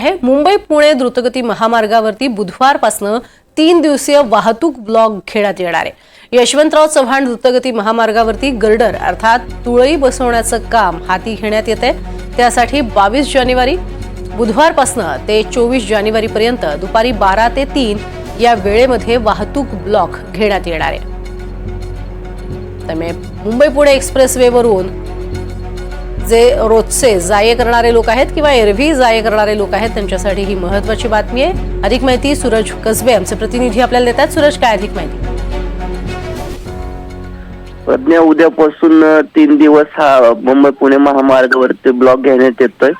आहे मुंबई पुणे द्रुतगती महामार्गावरती बुधवारपासून 3 दिवसीय वाहतूक ब्लॉक घेण्यात येणार आहे। यशवंतराव चव्हाण द्रुतगती महामार्गावरती गर्डर अर्थात तुळई बसवण्याचं काम हाती घेण्यात येते। त्यासाठी 22 जानेवारी बुधवारपासून ते 24 जानेवारी पर्यंत दुपारी 12 ते 3 या वेळेमध्ये वाहतूक ब्लॉक घेण्यात येणार आहे। त्यामुळे मुंबई पुणे एक्सप्रेसवेवरून जे रोजचे जाये करणारे लोक आहेत किंवा एरवी जाये करणारे लोक आहेत त्यांच्यासाठी ही महत्त्वाची बातमी आहे। अधिक माहिती सूरज कसबे आमचे प्रतिनिधी आपल्याला देतात। सूरज, काय अधिक माहिती? प्रज्ञा, उद्यापासून 3 दिवस हा मुंबई पुणे महामार्गावरती ब्लॉक घेण्यात येतोय।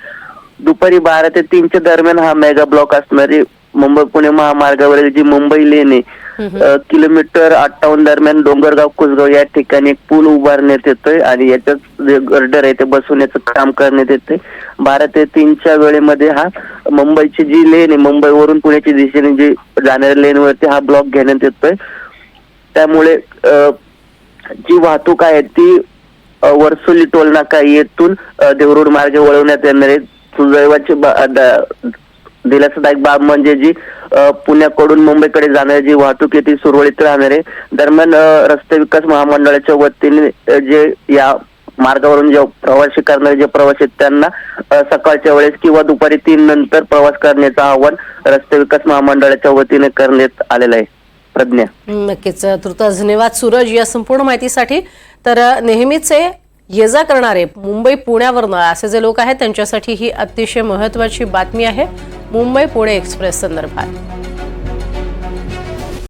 दुपारी 12 ते 3 च्या दरम्यान हा मेगा ब्लॉक असणार आहे। मुंबई पुणे महामार्गावरील जी मुंबई लेन आहे किलोमीटर 58 दरम्यान डोंगरगाव कुसगाव या ठिकाणी एक पूल उभारण्यात येतोय आणि याच्यात जे गर्डर आहे ते बसवण्याचं काम करण्यात येते। 12 ते 3 च्या वेळेमध्ये हा मुंबईची जी लेन आहे मुंबईवरून पुण्याच्या दिशेने जी जाणाऱ्या लेनवरती हा ब्लॉक घेण्यात येतोय। त्यामुळे जी वाहतूक आहे ती वर्सोली टोल नाका येथून देवरुड मार्गे वळवण्यात येणार आहे। सुदैवाची दिलासादायक बाब म्हणजे जी पुण्याकडून मुंबईकडे जाणारी जी वाहतूक आहे ती सुरळीत राहणार आहे। दरम्यान रस्ते विकास महामंडळाच्या वतीने जे या मार्गावरून जे प्रवासी करणारे जे प्रवासी आहेत त्यांना सकाळच्या वेळेस किंवा दुपारी 3 नंतर प्रवास करण्याचं आवाहन रस्ते विकास महामंडळाच्या वतीने करण्यात आलेलं आहे। प्रज्ञा, नक्कीच धन्यवाद सूरज या संपूर्ण माहितीसाठी। तर नेहमीचे ये जा करणारे मुंबई पुण्यावरनं असे जे लोक आहेत त्यांच्यासाठी ही अतिशय महत्त्वाची बातमी आहे मुंबई पुणे एक्सप्रेस संदर्भात।